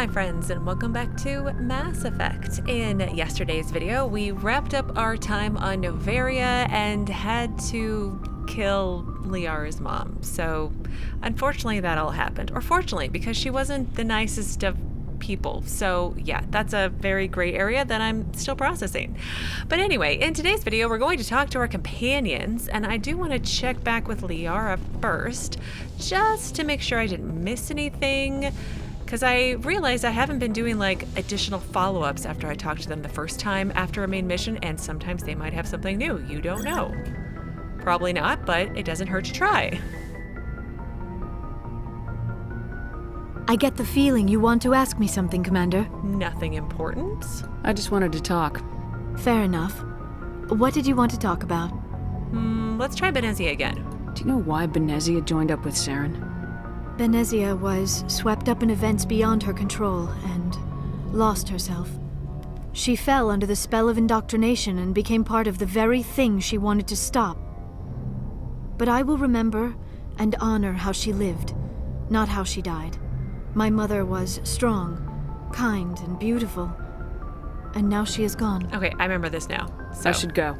my friends, and welcome back to Mass Effect. In yesterday's video, we wrapped up our time on Noveria and had to kill Liara's mom. So, unfortunately, that all happened. Or fortunately, because she wasn't the nicest of people. So, yeah, that's a very gray area that I'm still processing. But anyway, in today's video, we're going to talk to our companions, and I do want to check back with Liara first, just to make sure I didn't miss anything. Because I realized I haven't been doing like additional follow-ups after I talked to them the first time after a main mission, and sometimes they might have something new. You don't know. Probably not, but it doesn't hurt to try. I get the feeling you want to ask me something, Commander. Nothing important. I just wanted to talk. Fair enough. What did you want to talk about? Let's try Benezia again. Do you know why Benezia joined up with Saren? Benezia was swept up in events beyond her control and lost herself. She fell under the spell of indoctrination and became part of the very thing she wanted to stop. But I will remember and honor how she lived, not how she died. My mother was strong, kind, and beautiful. And now she is gone. Okay, I remember this now. So. I should go.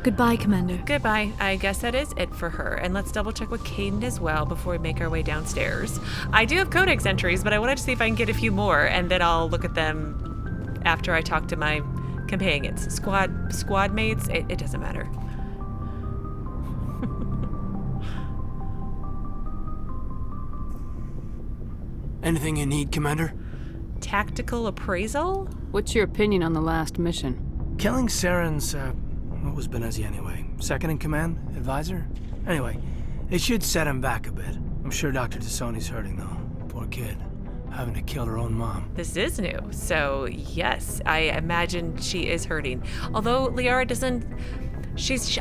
Goodbye, Commander. Goodbye. I guess that is it for her. And let's double check with Kaidan as well before we make our way downstairs. I do have Codex entries, but I wanted to see if I can get a few more, and then I'll look at them after I talk to my companions. Squad mates, it doesn't matter. Anything you need, Commander? Tactical appraisal? What's your opinion on the last mission? Killing Saren's, what was Benezia anyway? Second in command? Advisor? Anyway, it should set him back a bit. I'm sure Dr. T'Soni's hurting, though. Poor kid. Having to kill her own mom. This is new, so yes, I imagine she is hurting. Although Liara doesn't...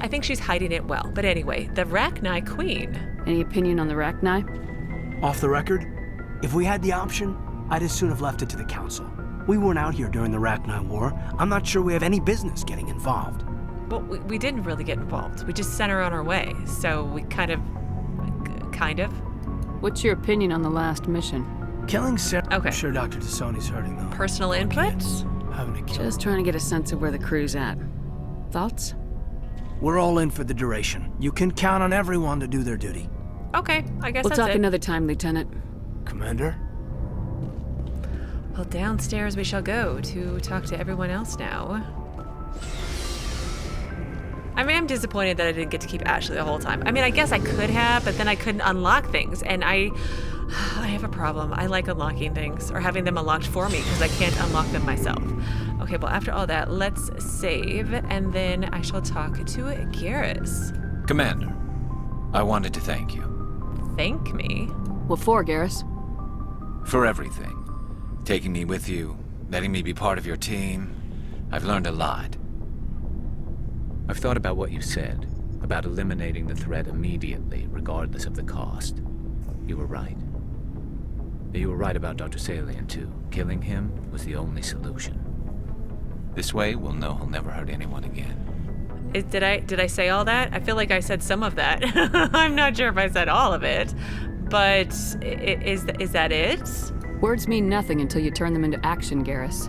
I think she's hiding it well. But anyway, the Rachni Queen. Any opinion on the Rachni? Off the record, if we had the option, I'd as soon have left it to the Council. We weren't out here during the Rachni War. I'm not sure we have any business getting involved. Well, we didn't really get involved. We just sent her on her way. So we kind of. What's your opinion on the last mission? Killing Saren. Okay. I'm sure Dr. T'Soni's hurting, though. Personal input? Kids, having to kill. Just trying to get a sense of where the crew's at. Thoughts? We're all in for the duration. You can count on everyone to do their duty. Okay, I guess We'll that's talk it. another time, Lieutenant. Commander? Well, downstairs we shall go to talk to everyone else now. I mean, I'm disappointed that I didn't get to keep Ashley the whole time. I mean, I guess I could have, but then I couldn't unlock things, and I have a problem. I like unlocking things, or having them unlocked for me, because I can't unlock them myself. Okay, well, after all that, let's save, and then I shall talk to Garrus. Commander, I wanted to thank you. Thank me? What for, Garrus? For everything. Taking me with you, letting me be part of your team. I've learned a lot. I've thought about what you said, about eliminating the threat immediately, regardless of the cost. You were right. You were right about Dr. Salian, too. Killing him was the only solution. This way, we'll know he'll never hurt anyone again. Did I say all that? I feel like I said some of that. I'm not sure if I said all of it, but is that it? Words mean nothing until you turn them into action, Garrus.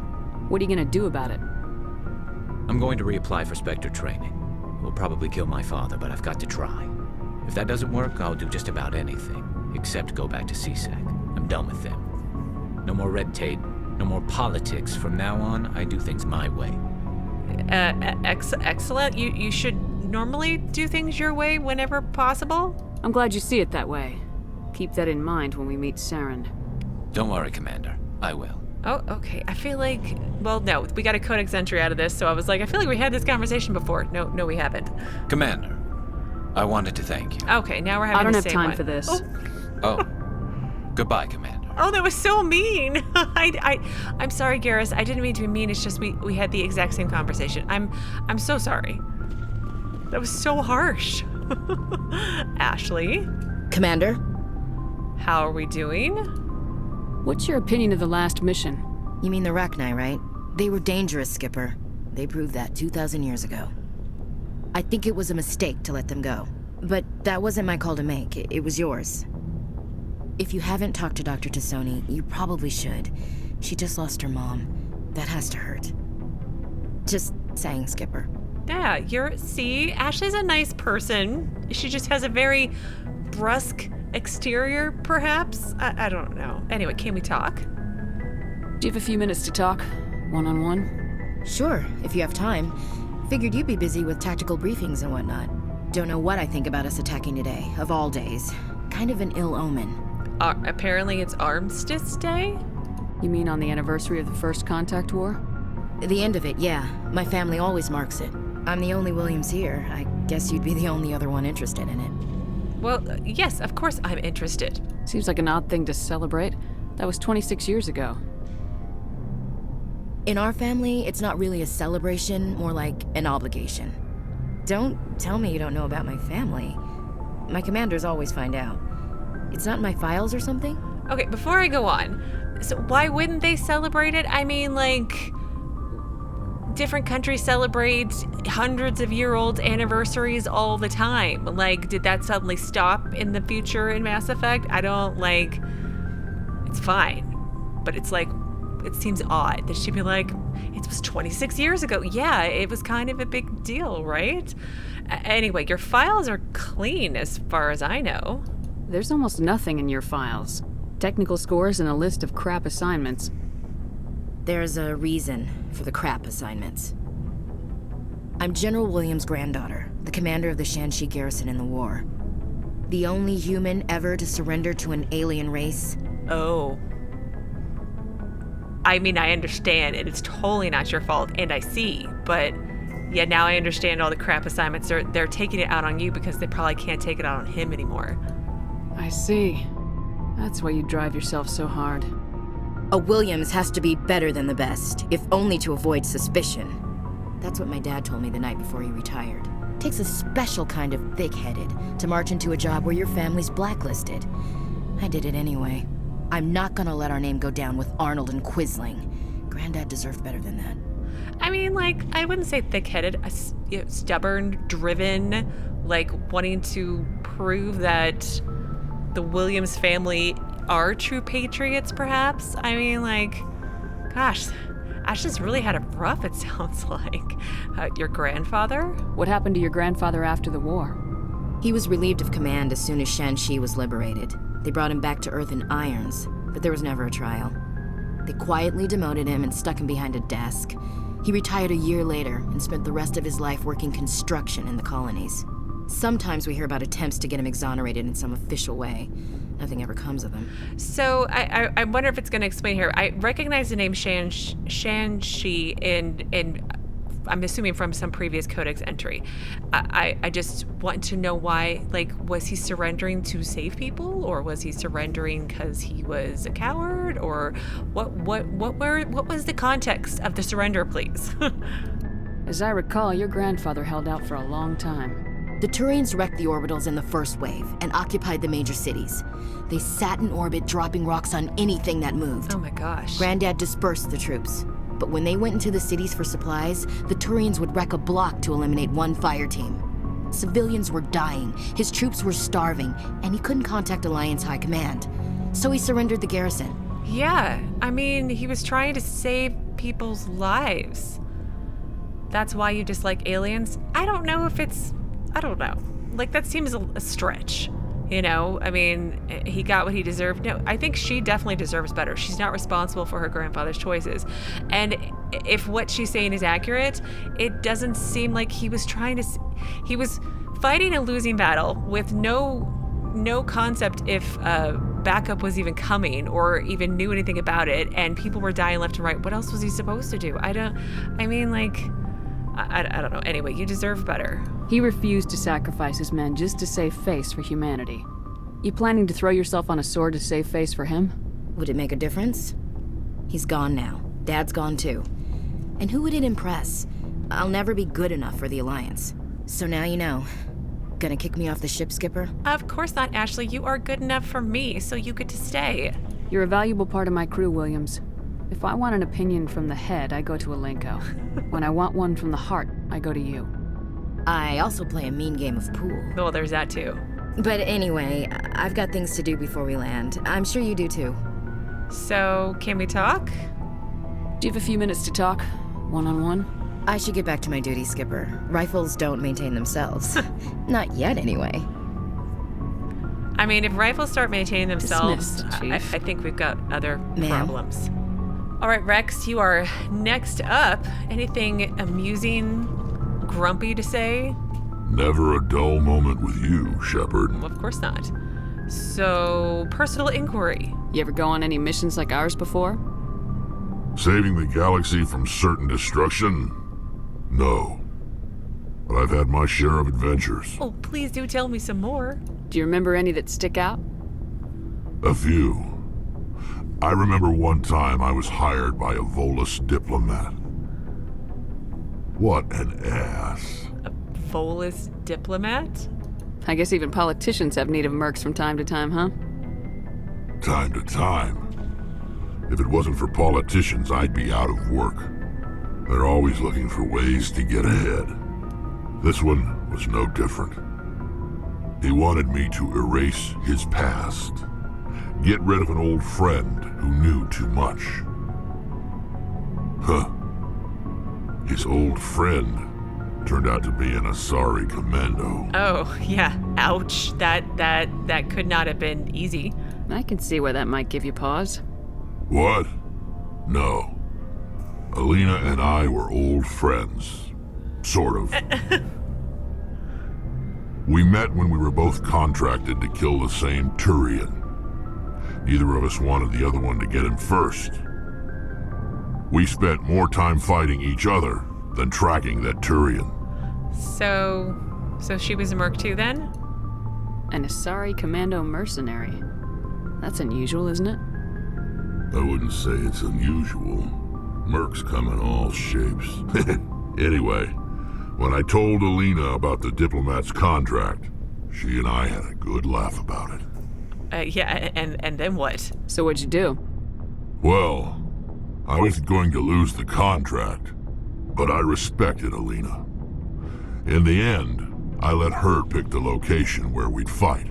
What are you gonna do about it? I'm going to reapply for Spectre training. It will probably kill my father, but I've got to try. If that doesn't work, I'll do just about anything, except go back to CSEC. I'm done with them. No more red tape, no more politics. From now on, I do things my way. Excellent. You should normally do things your way whenever possible. I'm glad you see it that way. Keep that in mind when we meet Saren. Don't worry, Commander. I will. Oh, okay. I feel like, well, no, we got a Codex entry out of this, so I was like, I feel like we had this conversation before. No, we haven't. Commander, I wanted to thank you. Okay, now we're having I don't the have same time one. for this. Oh. Goodbye, Commander. Oh, that was so mean. I'm sorry, Garrus. I didn't mean to be mean. It's just we had the exact same conversation. I'm so sorry. That was so harsh. Ashley? Commander? How are we doing? What's your opinion of the last mission? You mean the Rachni, right? They were dangerous, Skipper. They proved that 2,000 years ago. I think it was a mistake to let them go. But that wasn't my call to make. It was yours. If you haven't talked to Dr. T'Soni, you probably should. She just lost her mom. That has to hurt. Just saying, Skipper. Yeah, see, Ashley's a nice person. She just has a very brusque exterior, perhaps? I don't know. Anyway, can we talk? Do you have a few minutes to talk? One-on-one? Sure, if you have time. Figured you'd be busy with tactical briefings and whatnot. Don't know what I think about us attacking today, of all days. Kind of an ill omen. Apparently it's Armistice Day? You mean on the anniversary of the First Contact War? The end of it, yeah. My family always marks it. I'm the only Williams here. I guess you'd be the only other one interested in it. Well, yes, of course I'm interested. Seems like an odd thing to celebrate. That was 26 years ago. In our family, it's not really a celebration, more like an obligation. Don't tell me you don't know about my family. My commanders always find out. It's not in my files or something? Okay, before I go on, so why wouldn't they celebrate it? I mean, like, different countries celebrate hundreds of year-old anniversaries all the time. Like, did that suddenly stop in the future in Mass Effect? It's fine. But it's like, it seems odd that she'd be like, it was 26 years ago. Yeah, it was kind of a big deal, right? Anyway, your files are clean as far as I know. There's almost nothing in your files. Technical scores and a list of crap assignments. There's a reason for the crap assignments. I'm General Williams' granddaughter, the commander of the Shanxi garrison in the war. The only human ever to surrender to an alien race. Oh. I mean, I understand, and it's totally not your fault, and I see, but yeah, now I understand all the crap assignments. They're taking it out on you because they probably can't take it out on him anymore. I see. That's why you drive yourself so hard. A Williams has to be better than the best, if only to avoid suspicion. That's what my dad told me the night before he retired. Takes a special kind of thick-headed to march into a job where your family's blacklisted. I did it anyway. I'm not gonna let our name go down with Arnold and Quisling. Granddad deserved better than that. I mean, like, I wouldn't say thick-headed, stubborn, driven, like wanting to prove that the Williams family are true patriots, perhaps? I mean, like, gosh, Ashley's really had it rough, it sounds like. Your grandfather? What happened to your grandfather after the war? He was relieved of command as soon as Shanxi was liberated. They brought him back to Earth in irons, but there was never a trial. They quietly demoted him and stuck him behind a desk. He retired a year later and spent the rest of his life working construction in the colonies. Sometimes we hear about attempts to get him exonerated in some official way. Nothing ever comes of him. So I wonder if it's going to explain here. I recognize the name Shanxi in I'm assuming from some previous Codex entry. I just want to know why. Like, was he surrendering to save people, or was he surrendering because he was a coward, or what was the context of the surrender, please? As I recall, your grandfather held out for a long time. The Turians wrecked the orbitals in the first wave and occupied the major cities. They sat in orbit, dropping rocks on anything that moved. Oh my gosh. Granddad dispersed the troops. But when they went into the cities for supplies, the Turians would wreck a block to eliminate one fire team. Civilians were dying, his troops were starving, and he couldn't contact Alliance High Command. So he surrendered the garrison. Yeah, I mean, he was trying to save people's lives. That's why you dislike aliens? I don't know. Like, that seems a stretch. You know, I mean, he got what he deserved. No, I think she definitely deserves better. She's not responsible for her grandfather's choices. And if what she's saying is accurate, it doesn't seem like he was he was fighting a losing battle with no concept if backup was even coming or even knew anything about it, and people were dying left and right. What else was he supposed to do? I don't know. Anyway, you deserve better. He refused to sacrifice his men just to save face for humanity. You planning to throw yourself on a sword to save face for him? Would it make a difference? He's gone now. Dad's gone too. And who would it impress? I'll never be good enough for the Alliance. So now you know. Gonna kick me off the ship, Skipper? Of course not, Ashley. You are good enough for me, so you get to stay. You're a valuable part of my crew, Williams. If I want an opinion from the head, I go to Alenko. When I want one from the heart, I go to you. I also play a mean game of pool. Well, there's that too. But anyway, I've got things to do before we land. I'm sure you do too. So, can we talk? Do you have a few minutes to talk? One-on-one? I should get back to my duty, Skipper. Rifles don't maintain themselves. Not yet, anyway. I mean, if rifles start maintaining themselves, Dismissed, I Chief. think we've got other Ma'am. problems. All right, Wrex, you are next up. Anything amusing, grumpy to say? Never a dull moment with you, Shepard. Well, of course not. So, personal inquiry. You ever go on any missions like ours before? Saving the galaxy from certain destruction? No. But I've had my share of adventures. Oh, please do tell me some more. Do you remember any that stick out? A few. I remember one time I was hired by a Veles diplomat. What an ass. A Veles diplomat? I guess even politicians have need of mercs from time to time, huh? Time to time. If it wasn't for politicians, I'd be out of work. They're always looking for ways to get ahead. This one was no different. He wanted me to erase his past. Get rid of an old friend who knew too much. Huh. His old friend turned out to be an Asari commando. Oh, yeah. Ouch. That could not have been easy. I can see why that might give you pause. What? No. Aleena and I were old friends. Sort of. We met when we were both contracted to kill the same Turian. Neither of us wanted the other one to get him first. We spent more time fighting each other than tracking that Turian. So she was a merc too then? An Asari commando mercenary. That's unusual, isn't it? I wouldn't say it's unusual. Mercs come in all shapes. Anyway, when I told Aleena about the diplomat's contract, she and I had a good laugh about it. Yeah, and then what? So what'd you do? Well, I wasn't going to lose the contract, but I respected Aleena. In the end, I let her pick the location where we'd fight.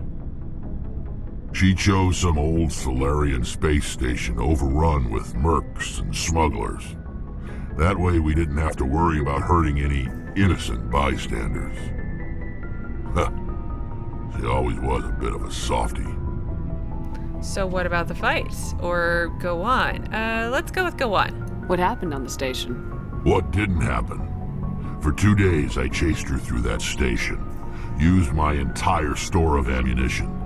She chose some old Solarian space station overrun with mercs and smugglers. That way we didn't have to worry about hurting any innocent bystanders. Huh. She always was a bit of a softie. So what about the fight? Or go on? Let's go with go on. What happened on the station? What didn't happen? For 2 days I chased her through that station, used my entire store of ammunition,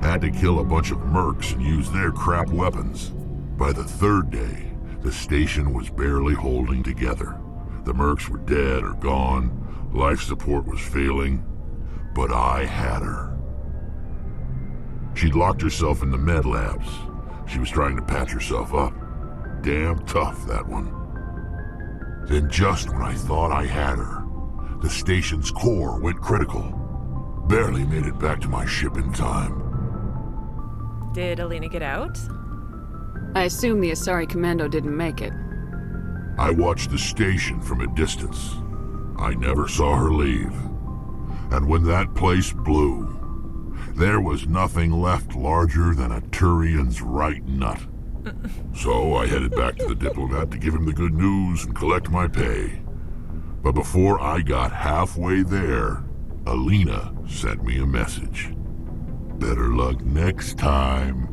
had to kill a bunch of mercs and use their crap weapons. By the 3rd day, the station was barely holding together. The mercs were dead or gone, life support was failing, but I had her. She'd locked herself in the med labs. She was trying to patch herself up. Damn tough, that one. Then just when I thought I had her, the station's core went critical. Barely made it back to my ship in time. Did Aleena get out? I assume the Asari commando didn't make it. I watched the station from a distance. I never saw her leave. And when that place blew, there was nothing left larger than a Turian's right nut. So I headed back to the diplomat to give him the good news and collect my pay. But before I got halfway there, Aleena sent me a message. Better luck next time.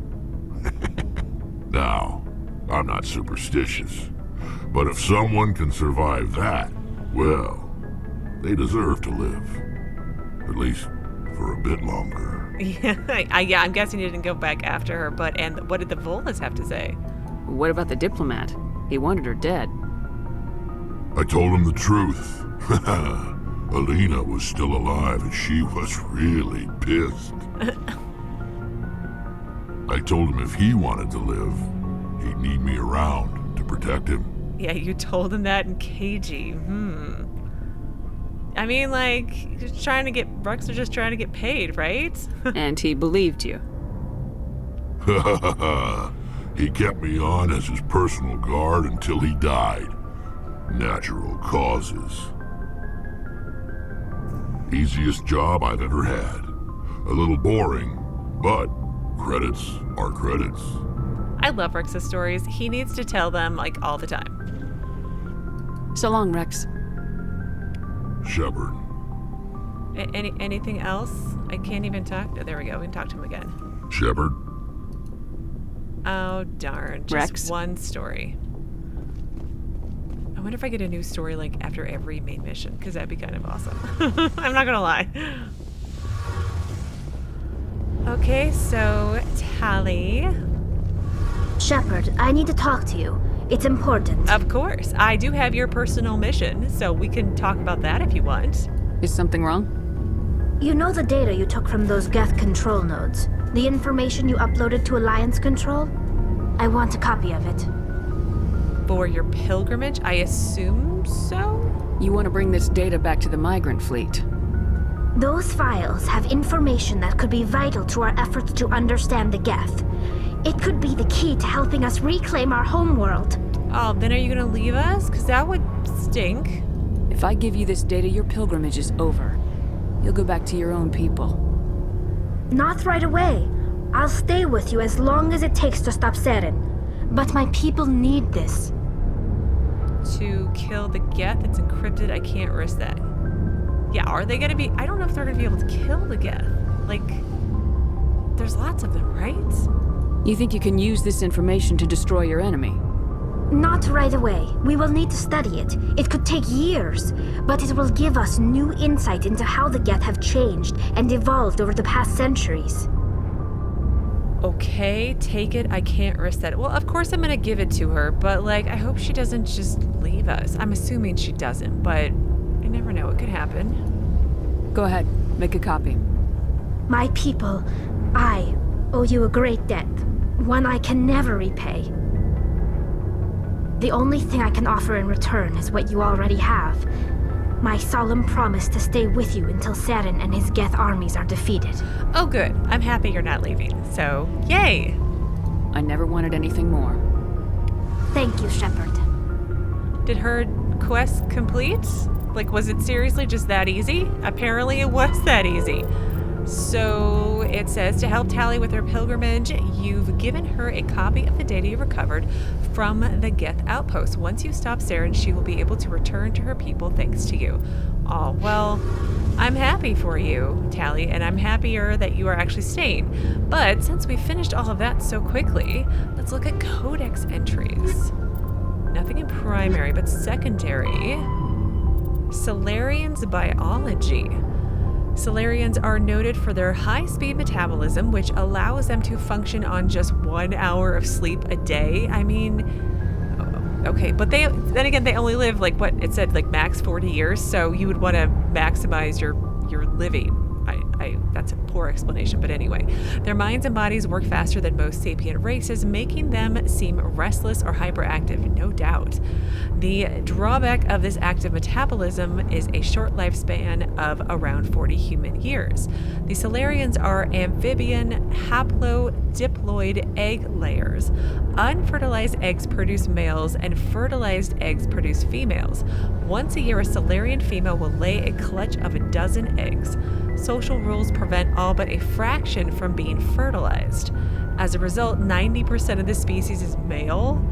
Now, I'm not superstitious, but if someone can survive that, well, they deserve to live. At least for a bit longer. Yeah, I'm guessing you didn't go back after her, and what did the Veles have to say? What about the diplomat? He wanted her dead. I told him the truth. Aleena was still alive and she was really pissed. I told him if he wanted to live, he'd need me around to protect him. Yeah, you told him that in KG. I mean, like, Wrex was just trying to get paid, right? And he believed you. He kept me on as his personal guard until he died. Natural causes. Easiest job I've ever had. A little boring, but credits are credits. I love Wrex's stories. He needs to tell them, like, all the time. So long, Wrex. Shepard. Anything else? I can't even talk. Oh, there we go. We can talk to him again. Shepard. Oh, darn. Just Wrex? one story. I wonder if I get a new story like after every main mission, because that'd be kind of awesome. I'm not gonna lie. Okay, so Tali. Shepard, I need to talk to you. It's important. Of course. I do have your personal mission, so we can talk about that if you want. Is something wrong? You know the data you took from those Geth control nodes? The information you uploaded to Alliance Control? I want a copy of it. For your pilgrimage, I assume so? You want to bring this data back to the migrant fleet? Those files have information that could be vital to our efforts to understand the Geth. It could be the key to helping us reclaim our homeworld. Oh, then are you gonna leave us? Because that would stink. If I give you this data, your pilgrimage is over. You'll go back to your own people. Not right away. I'll stay with you as long as it takes to stop Seren. But my people need this. To kill the Geth that's encrypted, I can't risk that. Yeah, are they gonna be... I don't know if they're gonna be able to kill the Geth. Like, there's lots of them, right? You think you can use this information to destroy your enemy? Not right away. We will need to study it. It could take years, but it will give us new insight into how the Geth have changed and evolved over the past centuries. Okay, take it. I can't risk that. Well, of course I'm gonna give it to her, but like, I hope she doesn't just leave us. I'm assuming she doesn't, but I never know. It could happen. Go ahead, make a copy. My people, I owe you a great debt, one I can never repay. The only thing I can offer in return is what you already have. My solemn promise to stay with you until Seren and his Geth armies are defeated. Oh, good. I'm happy you're not leaving. So, yay! I never wanted anything more. Thank you, Shepard. Did her quest complete? Like, was it seriously just that easy? Apparently it was that easy. So it says, to help Tali with her pilgrimage, you've given her a copy of the data you recovered from the Geth outpost. Once you stop Seren, she will be able to return to her people thanks to you. Oh, well, I'm happy for you, Tali, and I'm happier that you are actually staying. But since we finished all of that so quickly, let's look at Codex entries. Nothing in primary, but secondary. Salarian's biology. Salarians are noted for their high-speed metabolism, which allows them to function on just 1 hour of sleep a day. I mean, okay, but then again, they only live, like, what, it said, like, max 40 years, so you would want to maximize your living. That's a poor explanation, but anyway. Their minds and bodies work faster than most sapient races, making them seem restless or hyperactive, no doubt. The drawback of this active metabolism is a short lifespan of around 40 human years. The Salarians are amphibian haplodiploid egg layers. Unfertilized eggs produce males and fertilized eggs produce females. Once a year, a Salarian female will lay a clutch of a dozen eggs. Social rules prevent all but a fraction from being fertilized. As a result, 90% of the species is male.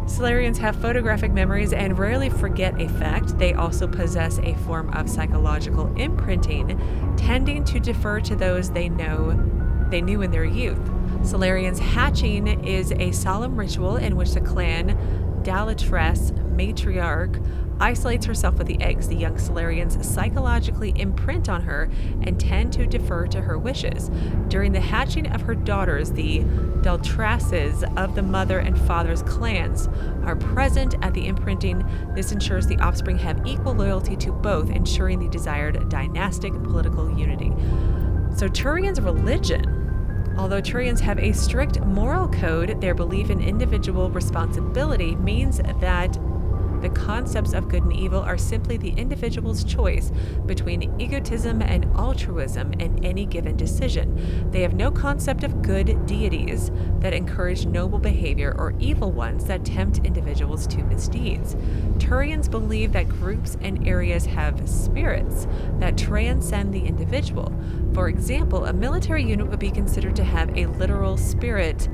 Salarians have photographic memories and rarely forget a fact. They also possess a form of psychological imprinting, tending to defer to those they knew in their youth. Salarians' hatching is a solemn ritual in which the clan Dalatress, Matriarch, isolates herself with the eggs. The young Salarians psychologically imprint on her and tend to defer to her wishes. During the hatching of her daughters, the Daltrasses of the mother and father's clans are present at the imprinting. This ensures the offspring have equal loyalty to both, ensuring the desired dynastic political unity. So Turian's religion. Although Turians have a strict moral code, their belief in individual responsibility means that the concepts of good and evil are simply the individual's choice between egotism and altruism in any given decision. They have no concept of good deities that encourage noble behavior or evil ones that tempt individuals to misdeeds. Turians believe that groups and areas have spirits that transcend the individual. For example, a military unit would be considered to have a literal spirit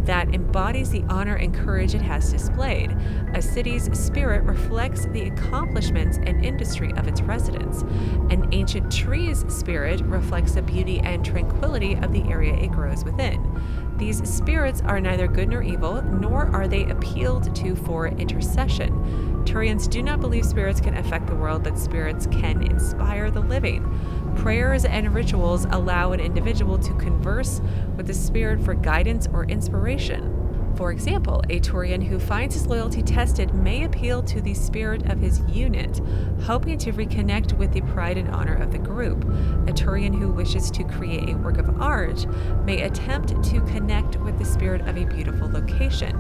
that embodies the honor and courage it has displayed. A city's spirit reflects the accomplishments and industry of its residents. An ancient tree's spirit reflects the beauty and tranquility of the area it grows within. These spirits are neither good nor evil, nor are they appealed to for intercession. Turians do not believe spirits can affect the world, but spirits can inspire the living. Prayers and rituals allow an individual to converse with the spirit for guidance or inspiration. For example, a Turian who finds his loyalty tested may appeal to the spirit of his unit, hoping to reconnect with the pride and honor of the group. A Turian who wishes to create a work of art may attempt to connect with the spirit of a beautiful location.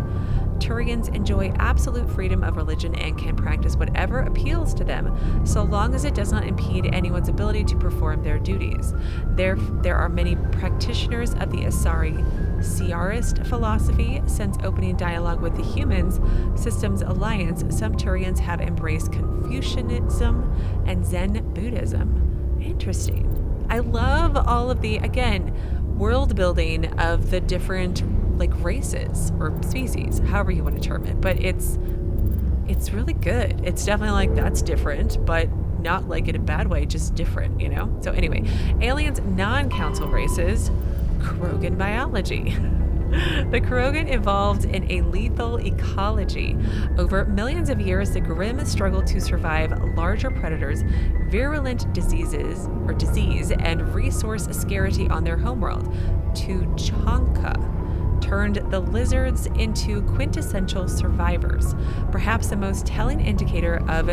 Turians enjoy absolute freedom of religion and can practice whatever appeals to them, so long as it does not impede anyone's ability to perform their duties. There are many practitioners of the Asari Searist philosophy. Since opening dialogue with the Humans Systems Alliance, some Turians have embraced Confucianism and Zen Buddhism. Interesting. I love all of the, again, world building of the different races or species, however you want to term it, but it's really good. It's definitely that's different, but not in a bad way, just different, So anyway, aliens non-council races, Krogan biology. The Krogan evolved in a lethal ecology. Over millions of years, the Grimm struggled to survive larger predators, virulent disease, and resource scarcity on their homeworld. Tuchanka turned the lizards into quintessential survivors. Perhaps the most telling indicator of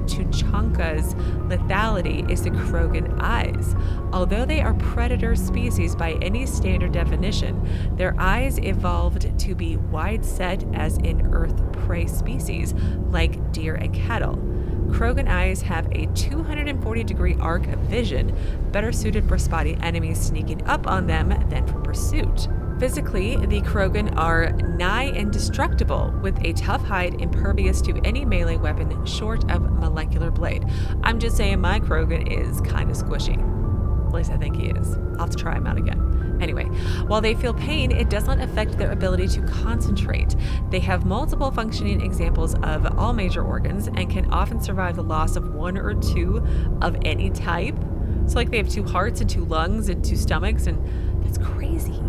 Tuchanka's lethality is the Krogan eyes. Although they are predator species by any standard definition, their eyes evolved to be wide set as in Earth prey species, like deer and cattle. Krogan eyes have a 240-degree arc of vision, better suited for spotting enemies sneaking up on them than for pursuit. Physically, the Krogan are nigh indestructible, with a tough hide impervious to any melee weapon short of molecular blade. I'm just saying my Krogan is kind of squishy. At least I think he is. I'll have to try him out again. Anyway, while they feel pain, it does not affect their ability to concentrate. They have multiple functioning examples of all major organs and can often survive the loss of one or two of any type. So they have 2 hearts and 2 lungs and 2 stomachs, and that's crazy.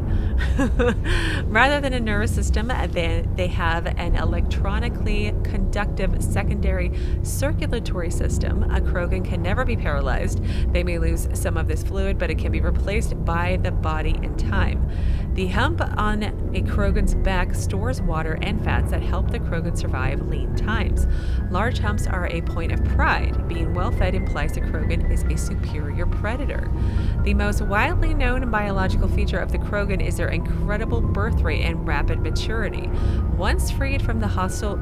Rather than a nervous system, they have an electronically conductive secondary circulatory system. A Krogan can never be paralyzed. They may lose some of this fluid, but it can be replaced by the body in time. The hump on a Krogan's back stores water and fats that help the Krogan survive lean times. Large humps are a point of pride. Being well-fed implies the Krogan is a superior predator. The most widely known biological feature of the Krogan is their incredible birth rate and rapid maturity. Once freed from the hostile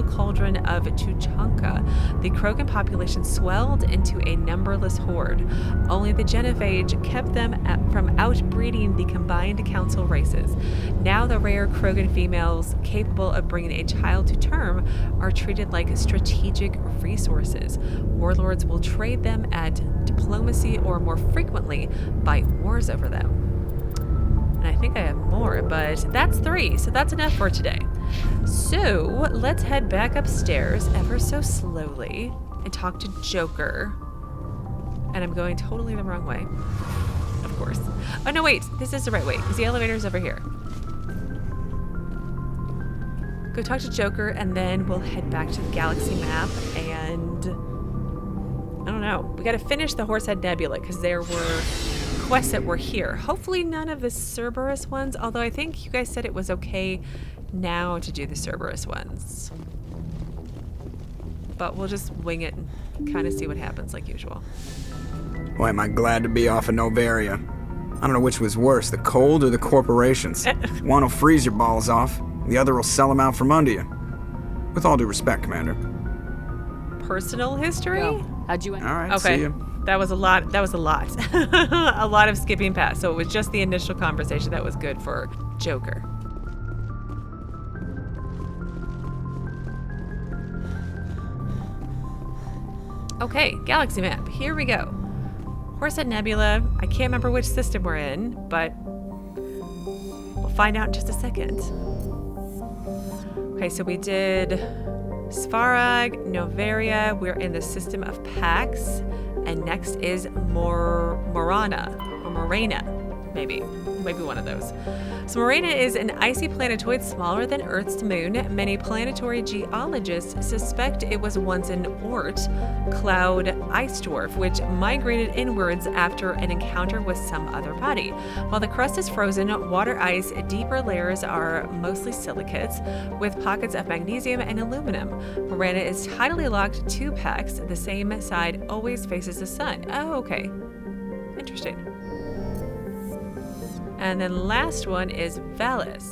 cauldron of Tuchanka, the Krogan population swelled into a numberless horde. Only the genophage kept them from outbreeding the combined council races. Now the rare Krogan females capable of bringing a child to term are treated like strategic resources. Warlords will trade them at diplomacy or more frequently by wars over them. And I think I have more, but that's 3, so that's enough for today. So let's head back upstairs ever so slowly and talk to Joker. And I'm going totally the wrong way, of course. Oh no, wait, this is the right way because the elevator's over here. Go talk to Joker, and then we'll head back to the galaxy map, and I don't know. We got to finish the Horsehead Nebula because there were quests that were here. Hopefully none of the Cerberus ones, although I think you guys said it was okay now to do the Cerberus ones. But we'll just wing it and kind of see what happens like usual. Boy, am I glad to be off of Noveria. I don't know which was worse, the cold or the corporations. One will freeze your balls off, the other will sell them out from under you. With all due respect, Commander. Personal history? Yo, how'd you end? All right, Okay. see you. That was a lot. A lot of skipping past. So it was just the initial conversation that was good for Joker. Okay, galaxy map. Here we go. Horsehead Nebula. I can't remember which system we're in, but we'll find out in just a second. Okay, so we did Svarag, Noveria. We're in the system of Pax. And next is Morana, or Morana, maybe one of those. So Morana is an icy planetoid smaller than Earth's moon. Many planetary geologists suspect it was once an Oort cloud ice dwarf, which migrated inwards after an encounter with some other body. While the crust is frozen, water ice, deeper layers are mostly silicates, with pockets of magnesium and aluminum. Morana is tidally locked to Pax. The same side always faces the sun. Oh, okay. Interesting. And then last one is Veles.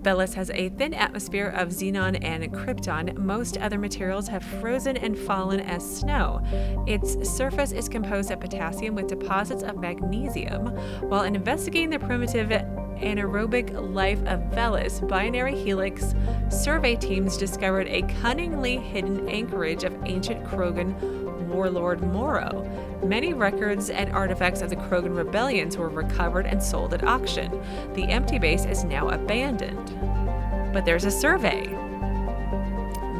Veles has a thin atmosphere of xenon and krypton. Most other materials have frozen and fallen as snow. Its surface is composed of potassium with deposits of magnesium. While investigating the primitive anaerobic life of Veles, binary helix survey teams discovered a cunningly hidden anchorage of ancient Krogan warlord Moreau. Many records and artifacts of the Krogan rebellions were recovered and sold at auction. The empty base is now abandoned. But there's a survey.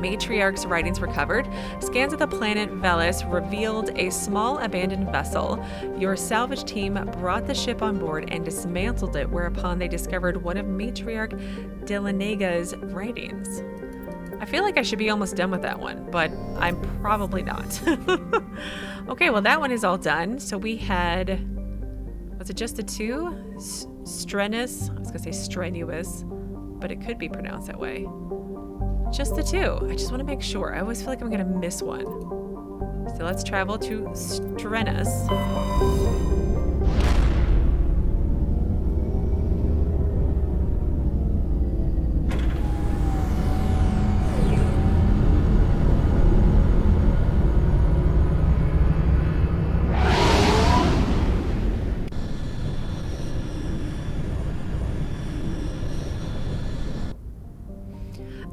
Matriarch's writings recovered. Scans of the planet Veles revealed a small abandoned vessel. Your salvage team brought the ship on board and dismantled it, whereupon they discovered one of Matriarch Delanega's writings. I feel like I should be almost done with that one, but I'm probably not. Okay, well that one is all done. So we had, was it just the two? Strenuus, I was gonna say Strenuus, but it could be pronounced that way. Just the two. I just want to make sure. I always feel like I'm gonna miss one. So let's travel to Strenuus.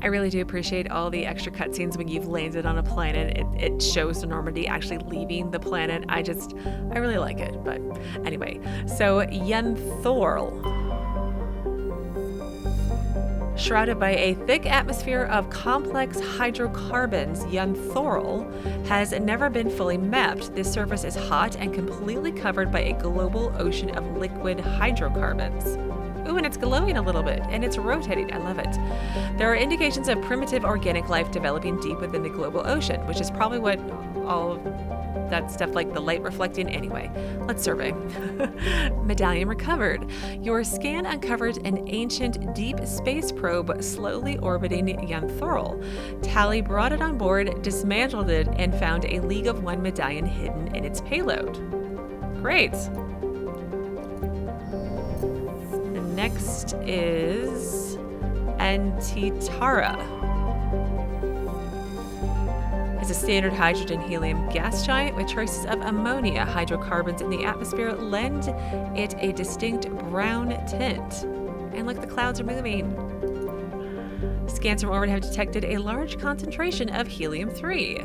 I really do appreciate all the extra cutscenes when you've landed on a planet. It shows the Normandy actually leaving the planet. I really like it. But anyway, so Yenthorl. Shrouded by a thick atmosphere of complex hydrocarbons, Yenthorl has never been fully mapped. This surface is hot and completely covered by a global ocean of liquid hydrocarbons. Ooh, and it's glowing a little bit, and it's rotating. I love it. There are indications of primitive organic life developing deep within the global ocean, which is probably what all of that stuff like the light reflecting. Anyway, let's survey. Medallion recovered. Your scan uncovered an ancient deep space probe slowly orbiting Yenthorl. Tali brought it on board, dismantled it, and found a League of One medallion hidden in its payload. Great. Next is Antitara. It's a standard hydrogen helium gas giant with traces of ammonia. Hydrocarbons in the atmosphere lend it a distinct brown tint. And look, the clouds are moving. Scans from orbit have detected a large concentration of helium-3.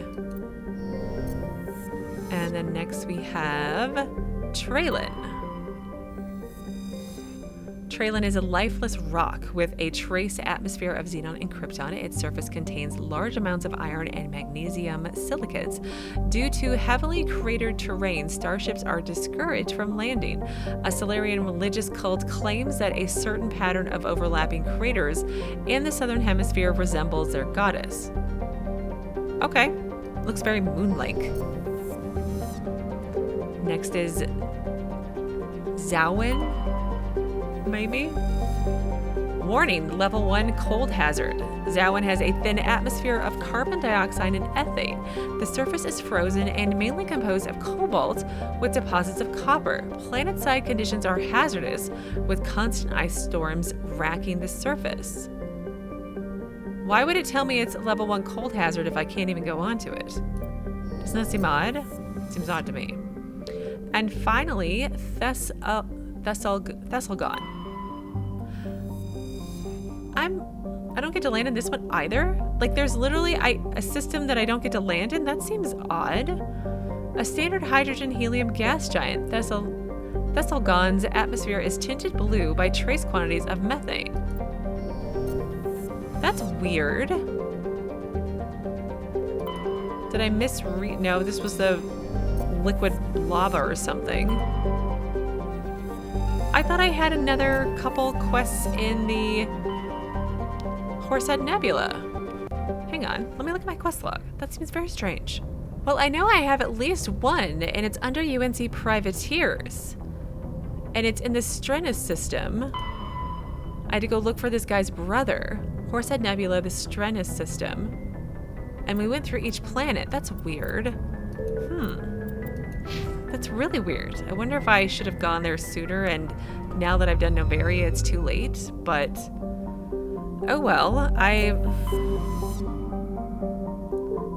And then next we have Traylon. Traylon is a lifeless rock with a trace atmosphere of xenon and krypton. Its surface contains large amounts of iron and magnesium silicates. Due to heavily cratered terrain, starships are discouraged from landing. A Solarian religious cult claims that a certain pattern of overlapping craters in the southern hemisphere resembles their goddess. Okay, looks very moon-like. Next is Xawin. Maybe? Warning, level 1 cold hazard. Xawin has a thin atmosphere of carbon dioxide and ethane. The surface is frozen and mainly composed of cobalt with deposits of copper. Planet-side conditions are hazardous, with constant ice storms racking the surface. Why would it tell me it's level 1 cold hazard if I can't even go onto it? Doesn't that seem odd? Seems odd to me. And finally, Thesalgon. I don't get to land in this one either. Like, there's literally a system that I don't get to land in. That seems odd. A standard hydrogen helium gas giant, Thesalgon. Thesalgon's atmosphere is tinted blue by trace quantities of methane. That's weird. Did I misread? No, this was the liquid lava or something. I thought I had another couple quests in the Horsehead Nebula. Hang on, let me look at my quest log. That seems very strange. Well, I know I have at least one, and it's under UNC Privateers. And it's in the Strenuus system. I had to go look for this guy's brother. Horsehead Nebula, the Strenuus system. And we went through each planet. That's weird. That's really weird. I wonder if I should have gone there sooner, and now that I've done Noveria, it's too late. But, oh well.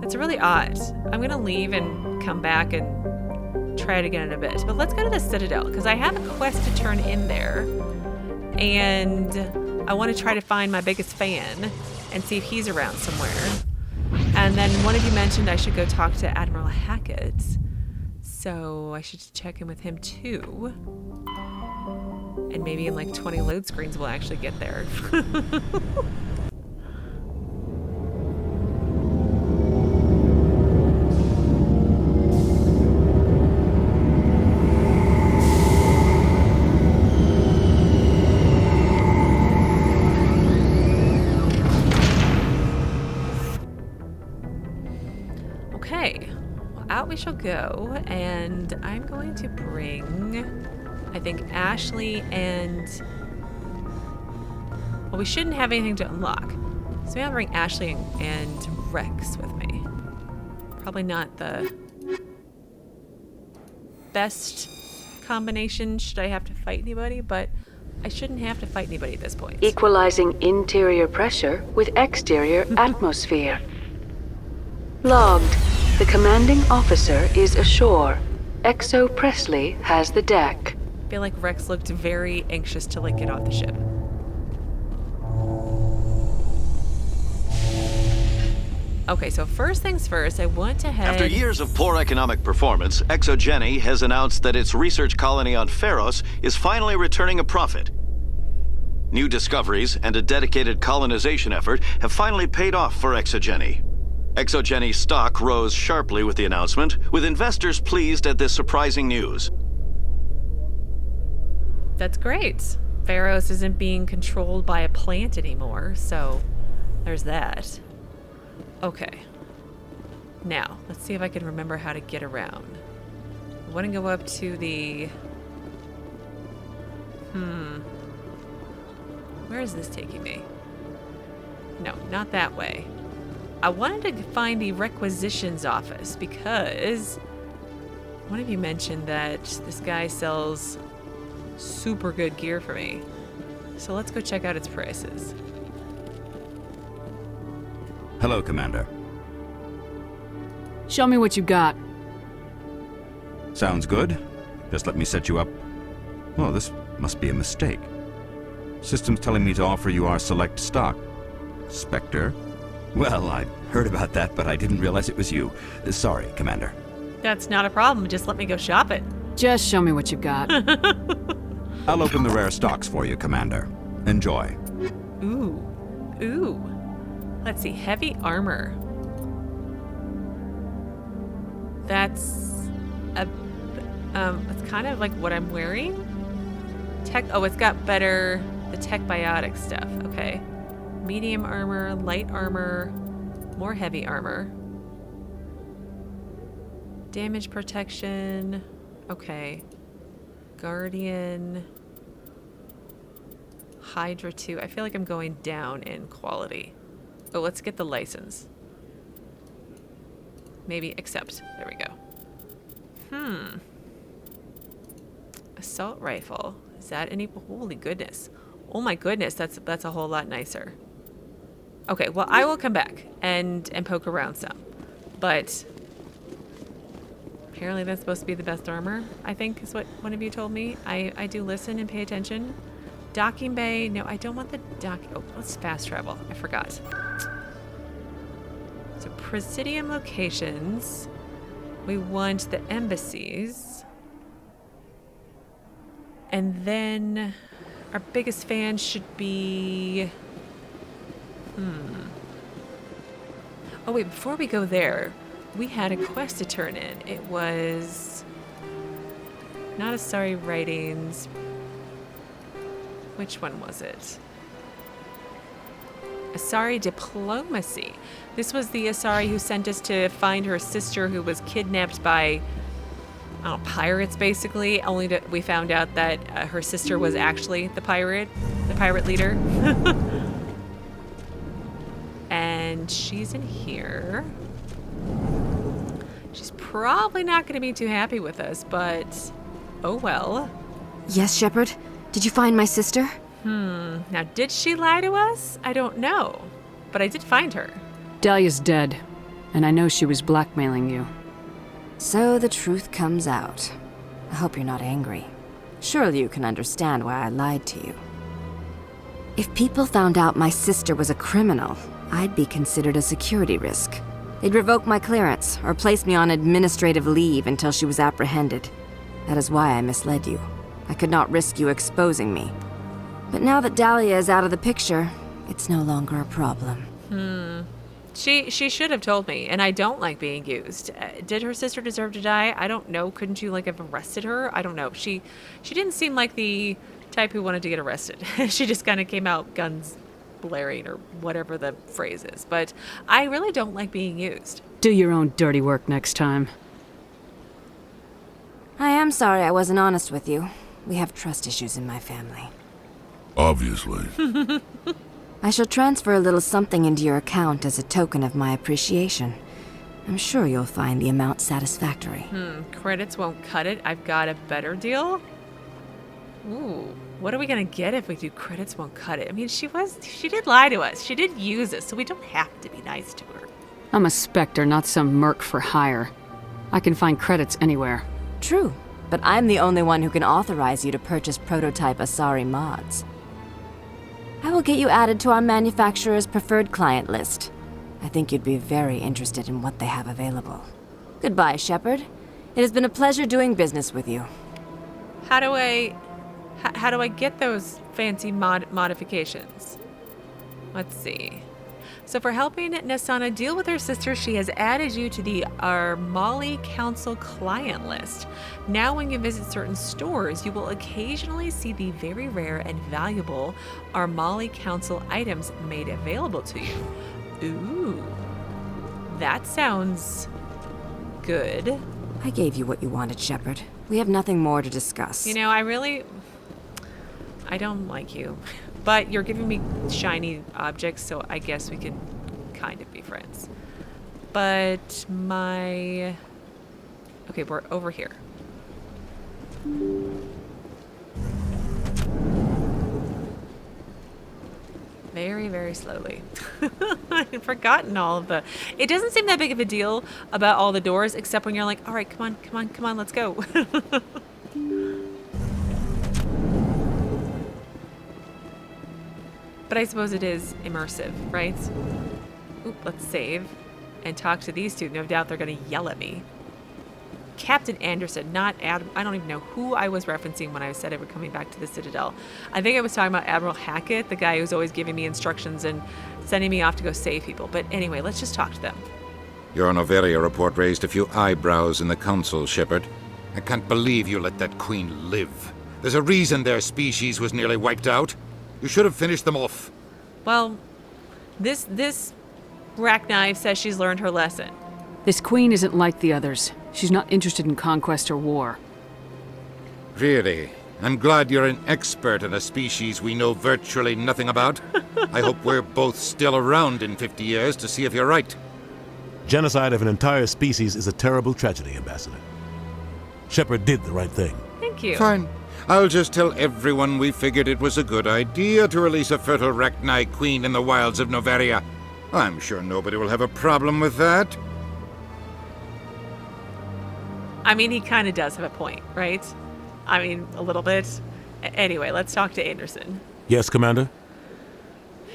It's really odd. I'm gonna leave and come back and try it again in a bit. But let's go to the Citadel, because I have a quest to turn in there. And I want to try to find my biggest fan and see if he's around somewhere. And then one of you mentioned I should go talk to Admiral Hackett. So I should check in with him too. And maybe in like 20 load screens we'll actually get there. We shall go, and I'm going to bring, I think, Ashley and, well, we shouldn't have anything to unlock, so maybe I'll bring Ashley and Wrex with me. Probably not the best combination should I have to fight anybody, but I shouldn't have to fight anybody at this point. Equalizing interior pressure with exterior atmosphere. Logged. The commanding officer is ashore. Exo Presley has the deck. I feel like Wrex looked very anxious to get off the ship. Okay, so first things first, I want to head... After years of poor economic performance, ExoGeni has announced that its research colony on Pharos is finally returning a profit. New discoveries and a dedicated colonization effort have finally paid off for ExoGeni. ExoGeni stock rose sharply with the announcement, with investors pleased at this surprising news. That's great. Pharos isn't being controlled by a plant anymore, so there's that. Okay. Now, let's see if I can remember how to get around. I want to go up to the... Where is this taking me? No, not that way. I wanted to find the REquisitions office because one of you mentioned that this guy sells super good gear for me. So let's go check out its prices. Hello, Commander. Show me what you got. Sounds good. Just let me set you up. Oh, this must be a mistake. System's telling me to offer you our select stock. Spectre? Well, I heard about that, but I didn't realize it was you. Sorry, Commander. That's not a problem. Just let me go shop it. Just show me what you got. I'll open the rare stocks for you, Commander. Enjoy. Ooh. Let's see. Heavy armor. That's it's kind of like what I'm wearing. Tech. Oh, it's got better the tech biotic stuff. Okay. Medium armor, light armor, more heavy armor. Damage protection. Okay. Guardian. Hydra 2. I feel like I'm going down in quality. Oh, let's get the license. Maybe accept. There we go. Assault rifle. Is that any? Holy goodness. Oh my goodness, that's a whole lot nicer. Okay, well, I will come back and poke around some. But apparently that's supposed to be the best armor, I think is what one of you told me. I do listen and pay attention. Docking bay. No, I don't want the dock. Oh, let's fast travel. I forgot. So Presidium locations. We want the embassies. And then our biggest fan should be... Oh wait, before we go there, we had a quest to turn in. It was... not Asari writings. Which one was it? Asari diplomacy. This was the Asari who sent us to find her sister who was kidnapped by, I don't know, pirates basically. Only that we found out that her sister was actually the pirate leader. And she's in here. She's probably not going to be too happy with us, but oh well. Yes, Shepard? Did you find my sister? Now, did she lie to us? I don't know. But I did find her. Dahlia's dead, and I know she was blackmailing you. So the truth comes out. I hope you're not angry. Surely you can understand why I lied to you. If people found out my sister was a criminal, I'd be considered a security risk. They'd revoke my clearance or place me on administrative leave until she was apprehended. That is why I misled you. I could not risk you exposing me. But now that Dahlia is out of the picture, it's no longer a problem. She should have told me, and I don't like being used. Did her sister deserve to die? I don't know. Couldn't you, have arrested her? I don't know. She didn't seem like the type who wanted to get arrested. She just kind of came out guns blaring or whatever the phrase is. But I really don't like being used. Do your own dirty work next time. I am sorry I wasn't honest with you. We have trust issues in my family. Obviously. I shall transfer a little something into your account as a token of my appreciation. I'm sure you'll find the amount satisfactory. Credits won't cut it. I've got a better deal. Ooh, what are we gonna get if we do credits won't cut it? I mean, she did lie to us. She did use us, so we don't have to be nice to her. I'm a Spectre, not some merc for hire. I can find credits anywhere. True, but I'm the only one who can authorize you to purchase prototype Asari mods. I will get you added to our manufacturer's preferred client list. I think you'd be very interested in what they have available. Goodbye, Shepard. It has been a pleasure doing business with you. How do I get those fancy modifications? Let's see. So for helping Nassana deal with her sister, she has added you to the Armali Council client list. Now when you visit certain stores, you will occasionally see the very rare and valuable Armali Council items made available to you. Ooh, that sounds good. I gave you what you wanted, Shepard. We have nothing more to discuss. You know, I don't like you. But you're giving me shiny objects, so I guess we can kind of be friends. But okay, we're over here. Very, very slowly. I've forgotten all of the... It doesn't seem that big of a deal about all the doors, except when you're like, all right, come on, let's go. But I suppose it is immersive, right? Oop, let's save and talk to these two. No doubt they're going to yell at me. Captain Anderson, not Admiral. I don't even know who I was referencing when I said I was coming back to the Citadel. I think I was talking about Admiral Hackett, the guy who's always giving me instructions and sending me off to go save people. But anyway, let's just talk to them. Your Noveria report raised a few eyebrows in the Council, Shepard. I can't believe you let that queen live. There's a reason their species was nearly wiped out. You should have finished them off. Well, this rack knife says she's learned her lesson. This queen isn't like the others. She's not interested in conquest or war. Really? I'm glad you're an expert in a species we know virtually nothing about. I hope we're both still around in 50 years to see if you're right. Genocide of an entire species is a terrible tragedy, Ambassador. Shepard did the right thing. Thank you. Fine. I'll just tell everyone we figured it was a good idea to release a fertile Rachni queen in the wilds of Noveria. I'm sure nobody will have a problem with that. I mean, he kind of does have a point, right? I mean, a little bit. Anyway, let's talk to Anderson. Yes, Commander?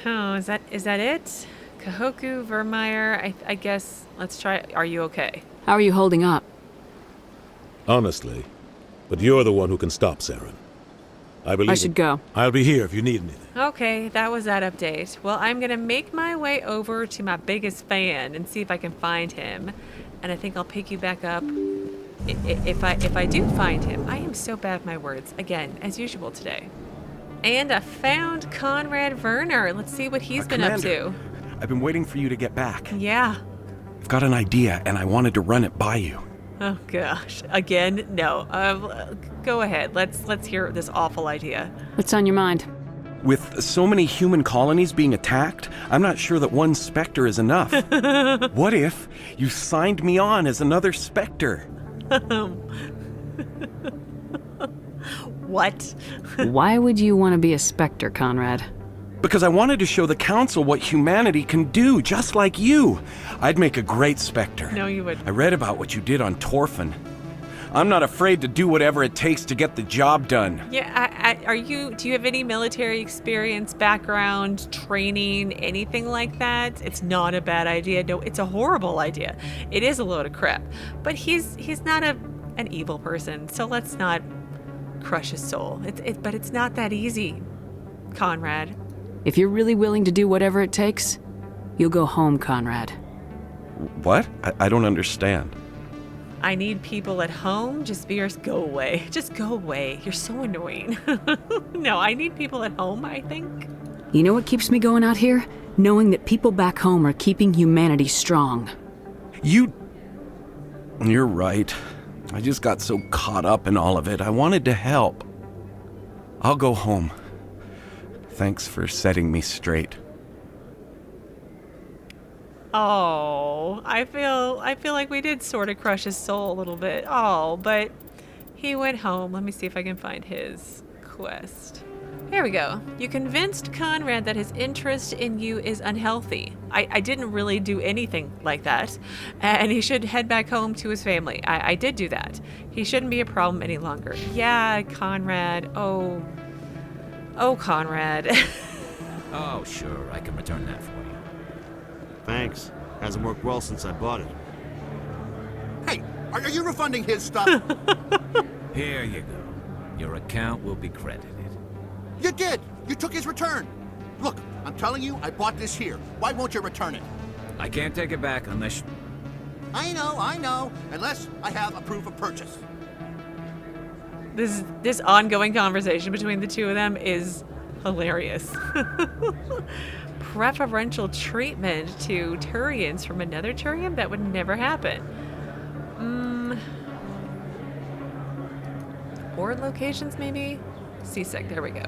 Oh, is that it? Kahoku, Vermeer, I guess, let's try. Are you okay? How are you holding up? Honestly, but you're the one who can stop Saren. I believe I should go. I'll be here if you need anything. Okay, that was that update. Well, I'm gonna make my way over to my biggest fan and see if I can find him. And I think I'll pick you back up if I do find him. I am so bad with my words, again, as usual today. And I found Conrad Verner. Let's see what he's been up to. I've been waiting for you to get back. Yeah. I've got an idea, and I wanted to run it by you. Oh gosh, again? No. Go ahead. Let's hear this awful idea. What's on your mind? With so many human colonies being attacked, I'm not sure that one Spectre is enough. What if you signed me on as another Spectre? What? Why would you want to be a Spectre, Conrad? Because I wanted to show the Council what humanity can do, just like you. I'd make a great Spectre. No, you wouldn't. I read about what you did on Torfan. I'm not afraid to do whatever it takes to get the job done. Yeah, do you have any military experience, background, training, anything like that? It's not a bad idea. No, it's a horrible idea. It is a load of crap. But he's not an evil person, so let's not crush his soul. But it's not that easy, Conrad. If you're really willing to do whatever it takes, you'll go home, Conrad. What? I don't understand. I need people at home. Just go away. Just go away. You're so annoying. No, I need people at home, I think. You know what keeps me going out here? Knowing that people back home are keeping humanity strong. You're right. I just got so caught up in all of it. I wanted to help. I'll go home. Thanks for setting me straight. Oh, I feel like we did sort of crush his soul a little bit. Oh, but he went home. Let me see if I can find his quest. There we go. You convinced Conrad that his interest in you is unhealthy. I didn't really do anything like that, and he should head back home to his family. I did do that. He shouldn't be a problem any longer. Yeah, Conrad. Oh, Conrad. Oh, sure. I can return that for you. Thanks. Hasn't worked well since I bought it. Hey, are you refunding his stuff? Here you go. Your account will be credited. You did! You took his return! Look, I'm telling you, I bought this here. Why won't you return it? I can't take it back unless... I know. Unless I have a proof of purchase. This ongoing conversation between the two of them is hilarious. Preferential treatment to Turians from another Turian? That would never happen. Board locations, maybe? CSEC, there we go.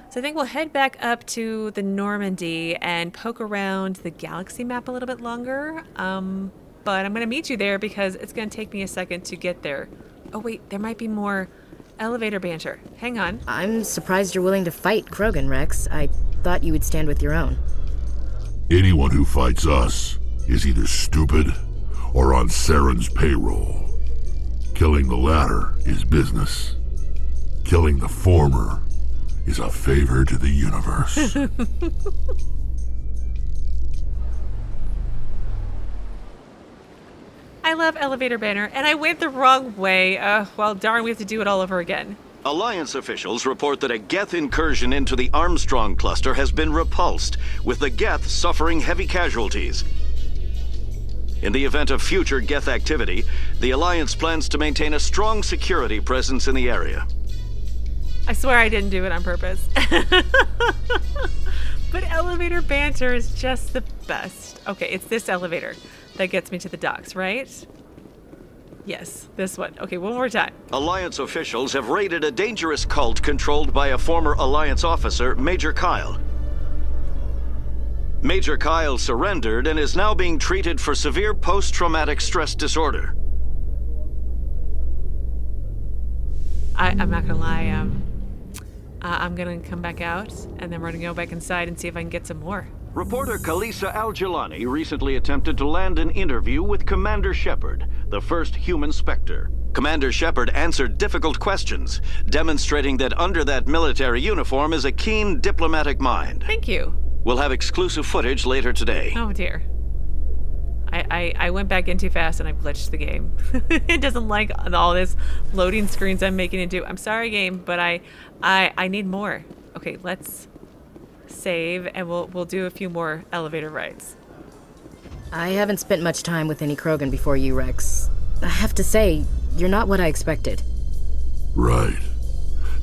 So I think we'll head back up to the Normandy and poke around the galaxy map a little bit longer. But I'm going to meet you there because it's going to take me a second to get there. Oh wait, there might be more elevator banter. Hang on. I'm surprised you're willing to fight Krogan, Wrex. I thought you would stand with your own. Anyone who fights us is either stupid or on Saren's payroll. Killing the latter is business. Killing the former is a favor to the universe. I love elevator banner, and I went the wrong way. Well, darn, we have to do it all over again. Alliance officials report that a Geth incursion into the Armstrong cluster has been repulsed, with the Geth suffering heavy casualties. In the event of future Geth activity, the Alliance plans to maintain a strong security presence in the area. I swear I didn't do it on purpose. But elevator banter is just the best. Okay, it's this elevator that gets me to the docks, right? Yes, this one. Okay, one more time. Alliance officials have raided a dangerous cult controlled by a former Alliance officer, Major Kyle. Major Kyle surrendered and is now being treated for severe post-traumatic stress disorder. I'm not gonna lie, I'm gonna come back out, and then we're gonna go back inside and see if I can get some more. Reporter Khalisa Al-Jilani recently attempted to land an interview with Commander Shepard, the first human Spectre. Commander Shepard answered difficult questions, demonstrating that under that military uniform is a keen diplomatic mind. Thank you. We'll have exclusive footage later today. Oh dear. I went back in too fast and I glitched the game. It doesn't like all this loading screens I'm making it do. I'm sorry, game, but I need more. Okay, let's save and we'll do a few more elevator rides. I haven't spent much time with any Krogan before you, Wrex. I have to say, you're not what I expected. Right.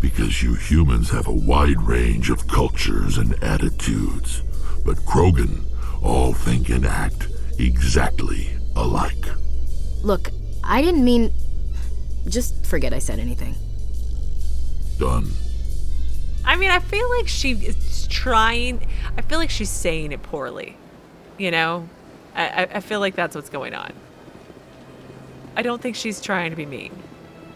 Because you humans have a wide range of cultures and attitudes. But Krogan all think and act exactly alike. Look, I didn't mean... Just forget I said anything. Done. I mean, I feel like she's trying... I feel like she's saying it poorly. You know? I feel like that's what's going on. I don't think she's trying to be mean.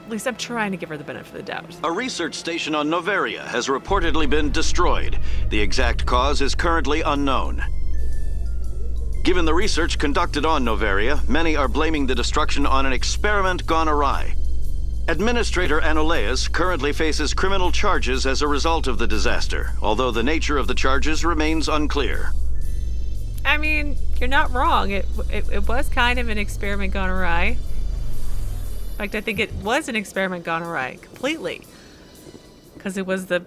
At least I'm trying to give her the benefit of the doubt. A research station on Noveria has reportedly been destroyed. The exact cause is currently unknown. Given the research conducted on Noveria, many are blaming the destruction on an experiment gone awry. Administrator Anoleus currently faces criminal charges as a result of the disaster, although the nature of the charges remains unclear. I mean, you're not wrong. It was kind of an experiment gone awry. In fact, I think it was an experiment gone awry completely. Because it was the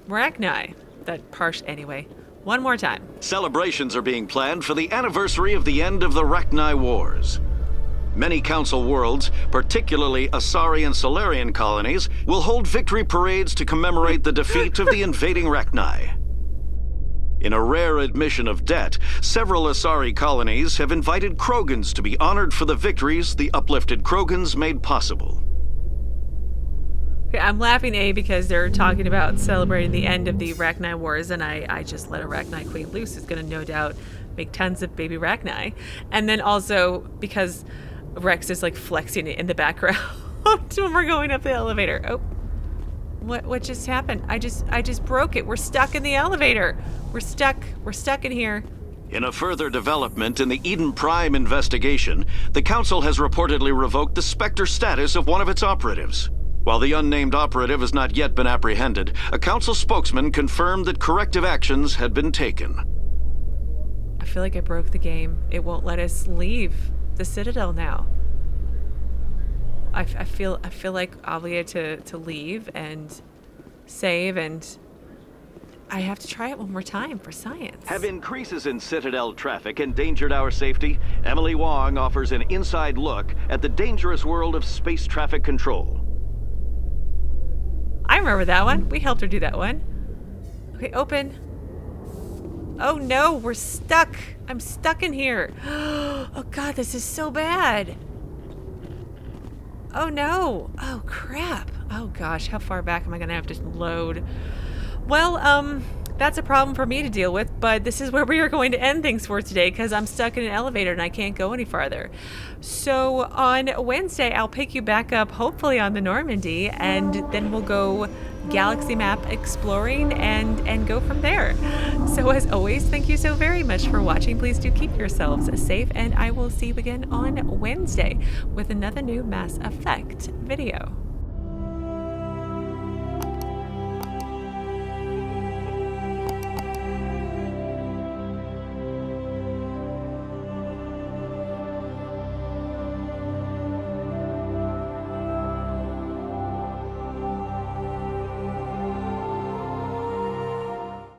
Rachni that anyway. One more time. Celebrations are being planned for the anniversary of the end of the Rachni Wars. Many Council worlds, particularly Asari and Solarian colonies, will hold victory parades to commemorate the defeat of the invading Rachni. In a rare admission of debt, several Asari colonies have invited Krogans to be honored for the victories the uplifted Krogans made possible. Okay, I'm laughing, A, because they're talking about celebrating the end of the Rachni Wars, and I just let a Rachni queen loose who's going to no doubt make tons of baby Rachni. And then also because Wrex is like flexing it in the background when we're going up the elevator. Oh, what just happened? I just broke it. We're stuck in the elevator. We're stuck in here. In a further development in the Eden Prime investigation, the Council has reportedly revoked the Spectre status of one of its operatives. While the unnamed operative has not yet been apprehended, a Council spokesman confirmed that corrective actions had been taken. I feel like I broke the game. It won't let us leave the Citadel now. I feel like obligated to leave and save, and I have to try it one more time for science. Have increases in Citadel traffic endangered our safety? Emily Wong offers an inside look at the dangerous world of space traffic control. I remember that one. We helped her do that one. Okay, open. Oh no, we're stuck. I'm stuck in here. Oh God, this is so bad. Oh no. Oh crap. Oh gosh, how far back am I gonna have to load? Well, that's a problem for me to deal with, but this is where we are going to end things for today because I'm stuck in an elevator and I can't go any farther. So on Wednesday, I'll pick you back up, hopefully on the Normandy, and then we'll go galaxy map exploring and go from there. So as always, thank you so very much for watching. Please do keep yourselves safe, and I will see you again on Wednesday with another new Mass Effect video.